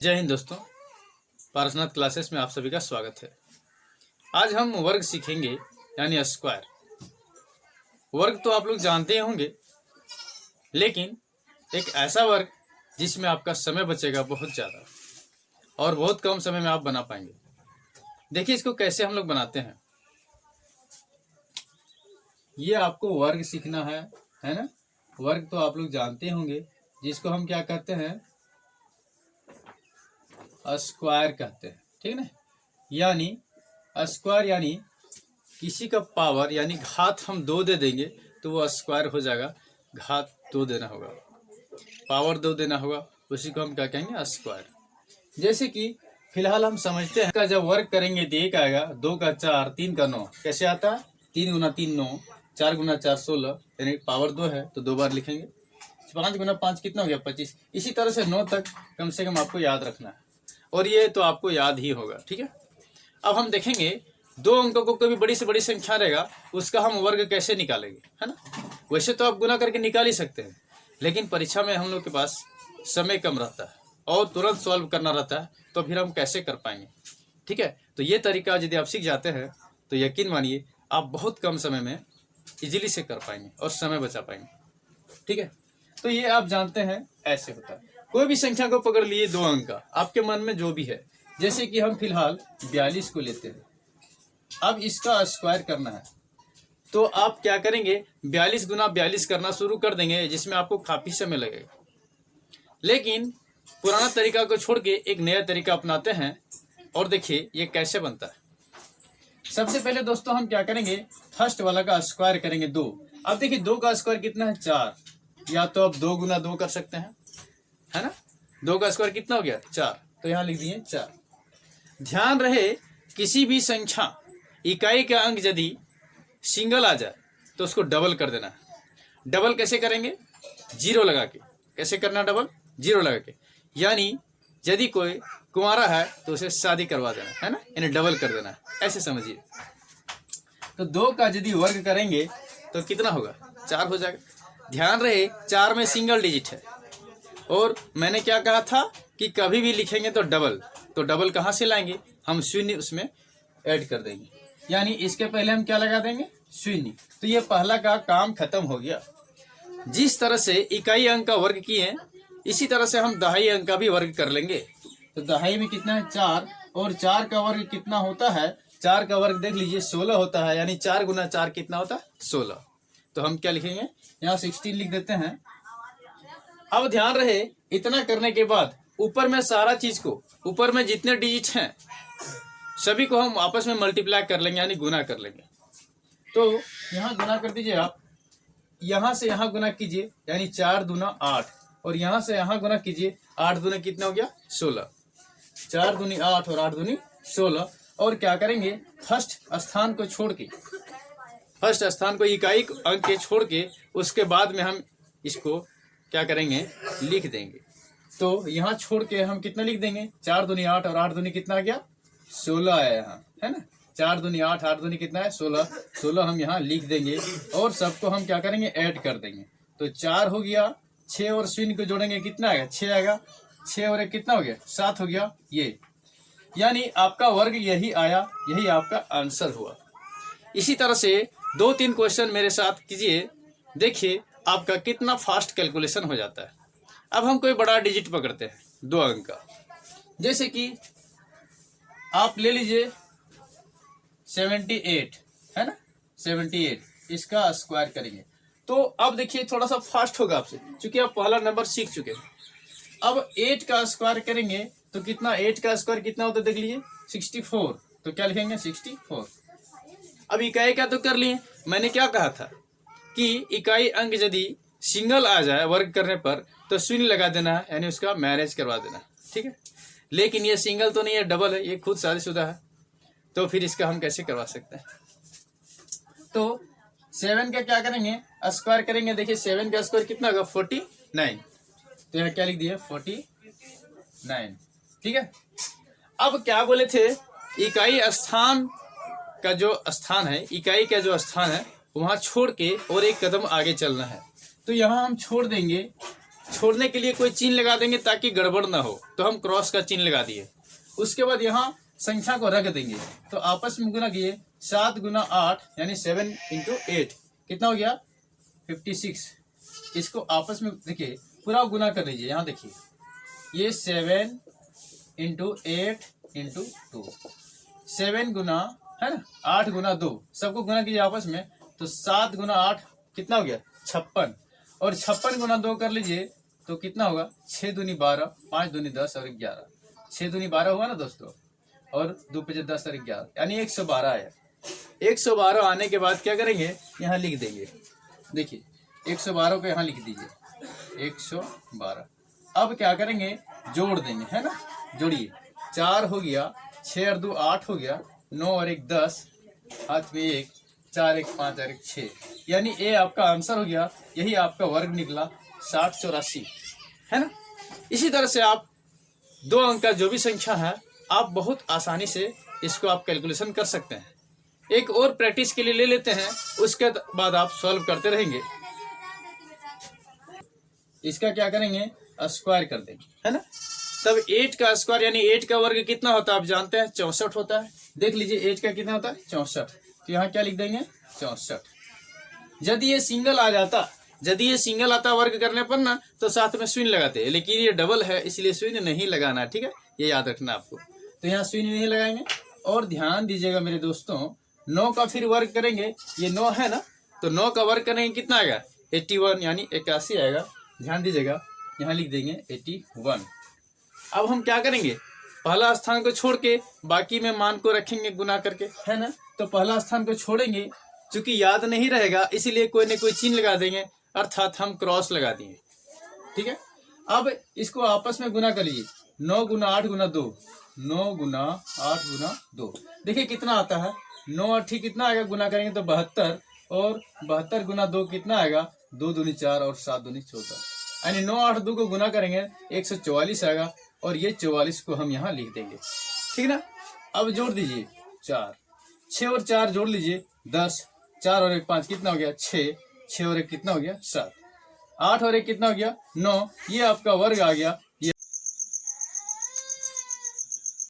जय हिंद दोस्तों, पारसनाथ क्लासेस में आप सभी का स्वागत है। आज हम वर्ग सीखेंगे यानी स्क्वायर। वर्ग तो आप लोग जानते ही होंगे, लेकिन एक ऐसा वर्ग जिसमें आपका समय बचेगा बहुत ज़्यादा और बहुत कम समय में आप बना पाएंगे। देखिए इसको कैसे हम लोग बनाते हैं। ये आपको वर्ग सीखना है ना। वर्ग तो आप लोग जानते होंगे, जिसको हम क्या कहते हैं, स्क्वायर कहते हैं, ठीक है ना। यानी स्क्वायर यानी किसी का पावर यानी घात हम 2 दे देंगे तो वो स्क्वायर हो जाएगा। घात 2 देना होगा, पावर 2 देना होगा, उसी को हम क्या कहेंगे, स्क्वायर। जैसे कि फिलहाल हम समझते हैं का जब वर्ग करेंगे तो एक आएगा 2 का 4, 3 का 9। कैसे आता है? 3 गुना 3 9, 4 गुना 4 16, यानी पावर 2 है तो 2 बार लिखेंगे। 5 गुना 5 कितना हो गया? 25। इसी तरह से 9 तक कम से कम आपको याद रखना है, और ये तो आपको याद ही होगा, ठीक है। अब हम देखेंगे 2 अंकों को कभी बड़ी से बड़ी संख्या रहेगा उसका हम वर्ग कैसे निकालेंगे, है ना। वैसे तो आप गुना करके निकाल ही सकते हैं, लेकिन परीक्षा में हम लोग के पास समय कम रहता है और तुरंत सॉल्व करना रहता है, तो फिर हम कैसे कर पाएंगे, ठीक है। तो ये तरीका यदि आप सीख जाते हैं तो यकीन मानिए आप बहुत कम समय में इजीली से कर पाएंगे और समय बचा पाएंगे, ठीक है। तो ये आप जानते हैं ऐसे होता है। कोई भी संख्या को पकड़ लिए 2 अंक का, आपके मन में जो भी है। जैसे कि हम फिलहाल 42 को लेते हैं। अब इसका स्क्वायर करना है तो आप क्या करेंगे, 42 गुना 42 करना शुरू कर देंगे, जिसमें आपको काफी समय लगेगा। लेकिन पुराना तरीका को छोड़ के एक नया तरीका अपनाते हैं और देखिए ये कैसे बनता है। सबसे पहले दोस्तों हम क्या करेंगे, फर्स्ट वाला का स्क्वायर करेंगे 2। अब देखिए 2 का स्क्वायर कितना है? 4। या तो आप 2 गुना 2 कर सकते हैं, है ना। 2 का स्क्वायर कितना हो गया? 4। तो यहां लिख दिए 4। ध्यान रहे किसी भी संख्या इकाई का अंक यदि सिंगल आ जाए तो उसको डबल कर देना है। डबल कैसे करेंगे? 0 लगा के। कैसे करना? डबल 0 लगा के। यानी यदि कोई कुंवारा है तो उसे शादी करवा देना है ना, यानी डबल कर देना है, ऐसे समझिए। तो 2 का यदि वर्ग करेंगे तो कितना होगा? 4 हो जाएगा। ध्यान रहे 4 में सिंगल डिजिट है, और मैंने क्या कहा था कि कभी भी लिखेंगे तो डबल। तो डबल कहाँ से लाएंगे? हम शून्य उसमें ऐड कर देंगे, यानी इसके पहले हम क्या लगा देंगे? शून्य। तो ये पहला का काम खत्म हो गया। जिस तरह से इकाई अंक का वर्ग किए, इसी तरह से हम दहाई अंक का भी वर्ग कर लेंगे। तो दहाई में कितना है? 4। और 4 का वर्ग कितना होता है? 4 का वर्ग देख लीजिए 16 होता है, यानी 4 गुना 4 कितना होता है? 16। तो हम क्या लिखेंगे यहाँ? 16 लिख देते हैं। अब ध्यान रहे इतना करने के बाद ऊपर में सारा चीज को, ऊपर में जितने डिजिट हैं सभी को हम आपस में मल्टीप्लाई कर लेंगे, यानी गुना कर लेंगे। तो यहाँ गुना कर दीजिए आप, यहाँ से यहाँ गुना कीजिए, यानी 4 दूना 8, और यहाँ से यहाँ गुना कीजिए, 8 दूने कितना हो गया? 16। 4 दूनी 8 और 8 दूनी 16। और क्या करेंगे, फर्स्ट स्थान को छोड़ के, फर्स्ट स्थान को इकाई अंक के छोड़ के, उसके बाद में हम इसको क्या करेंगे, लिख देंगे। तो यहाँ छोड़ के हम कितना लिख देंगे? 4 दूनी 8 और 8 दूनी कितना आ गया? 16 है यहाँ, है ना। 4 दूनी 8, 8 दूनी कितना है? 16। 16 हम यहाँ लिख देंगे और सबको हम क्या करेंगे, ऐड कर देंगे। तो 4 हो गया, 6 और शून्य को जोड़ेंगे कितना आएगा? 6 आएगा। 6 और 1 कितना हो गया? 7 हो गया। ये यानी आपका वर्ग यही आया, यही आपका आंसर हुआ। इसी तरह से 2-3 क्वेश्चन मेरे साथ कीजिए, देखिए आपका कितना फास्ट कैलकुलेशन हो जाता है। अब हम कोई बड़ा डिजिट पकड़ते हैं 2 अंक का, जैसे कि आप ले लीजिए 78, है ना। 78 इसका स्क्वायर करेंगे तो अब देखिए थोड़ा सा फास्ट होगा आपसे, क्योंकि आप पहला नंबर सीख चुके हैं। अब 8 का स्क्वायर करेंगे तो कितना? 8 का स्क्वायर कितना होता है देख लीजिए, 64। तो क्या लिखेंगे? 64। अब इकाई का तो कर लिए। मैंने क्या कहा था कि इकाई अंक यदि सिंगल आ जाए वर्ग करने पर तो शून्य लगा देना है, यानी उसका मैनेज करवा देना, ठीक है। लेकिन ये सिंगल तो नहीं है, डबल है, ये खुद शादीशुदा है, तो फिर इसका हम कैसे करवा सकते हैं? तो 7 का क्या करेंगे? स्क्वायर करेंगे। देखिए 7 का स्क्वायर कितना होगा? 49। तो यहाँ क्या लिख दिया? 49, ठीक है। अब क्या बोले थे, इकाई स्थान का जो स्थान है, इकाई का जो स्थान है वहां छोड़ के और एक कदम आगे चलना है। तो यहाँ हम छोड़ देंगे छोड़ने के लिए कोई चिन्ह लगा देंगे ताकि गड़बड़ ना हो, तो हम क्रॉस का चिन्ह लगा दिए। उसके बाद यहाँ संख्या को रख देंगे, तो आपस में गुना किए 7 गुना 8 यानी 7 इंटू 8 कितना हो गया 56। इसको आपस में देखिए पूरा गुना कर लीजिए। यहाँ देखिए ये 7 इंटू 8 इंटू 2, 7 गुना है ना 8 गुना 2, सबको गुना कीजिए आपस में, तो 7 गुना 8 कितना हो गया 56, और 56 गुना 2 कर लीजिए तो कितना होगा 6 दूनी 12, 5 दूनी 10 और 11, 6 दूनी 12 हुआ ना दोस्तों, और 2 5 10 और 11 यानी 112 है। 112 आने के बाद क्या करेंगे यहाँ लिख देंगे, देखिए 112 को यहाँ लिख दीजिए 112। अब क्या करेंगे जोड़ देंगे है ना, जोड़िए 4 हो गया, 6 और 2 8 हो गया, 9 और 1 10, हाथ में 1, 4 1 5 और 1 6, यानी ये आपका आंसर हो गया, यही आपका वर्ग निकला 6084 है ना। इसी तरह से आप 2 अंक का जो भी संख्या है आप बहुत आसानी से इसको आप कैलकुलेशन कर सकते हैं। एक और प्रैक्टिस के लिए ले लेते हैं, उसके बाद आप सॉल्व करते रहेंगे। इसका क्या करेंगे स्क्वायर कर देंगे है ना, तब 8 का स्क्वायर यानी 8 का वर्ग कितना होता है आप जानते हैं 64 होता है। देख लीजिए 8 का कितना होता है 64, तो यहाँ क्या लिख देंगे 64। यदि ये सिंगल आ जाता, यदि ये सिंगल आता वर्ग करने पर ना तो साथ में शून्य लगाते हैं, लेकिन ये डबल है इसलिए शून्य नहीं लगाना है, ठीक है ये याद रखना आपको। तो यहाँ शून्य नहीं लगाएंगे। और ध्यान दीजिएगा मेरे दोस्तों 9 का फिर वर्ग करेंगे, ये 9 है ना, तो 9 का वर्ग करेंगे कितना आएगा 81 यानी 81 आएगा। ध्यान दीजिएगा यहाँ लिख देंगे 81। अब हम क्या करेंगे पहला स्थान को छोड़ के बाकी में मान को रखेंगे गुना करके है ना, तो पहला स्थान को छोड़ेंगे, चूंकि याद नहीं रहेगा इसीलिए कोई न कोई चिन्ह लगा देंगे, अर्थात हम क्रॉस लगा दिए, ठीक है। अब इसको आपस में गुना कर लीजिए 9 गुना 8 गुना 2, 9 गुना 8 गुना 2, देखिए कितना आता है 9 और ठीक कितना आएगा गुना करेंगे तो 72, और 72 गुना 2 कितना आएगा 2 दूनी 4 और 7 दूनी 14, यानी 9 8 2 को गुना करेंगे 144 आएगा, और ये 44 को हम यहाँ लिख देंगे, ठीक ना। अब जोड़ दीजिए 4, 6 और 4 जोड़ लीजिए 10, 4 और 1 5 कितना हो गया 6, 6 और 1 कितना हो गया 7, 8 और 1 कितना हो गया 9, ये आपका वर्ग आ गया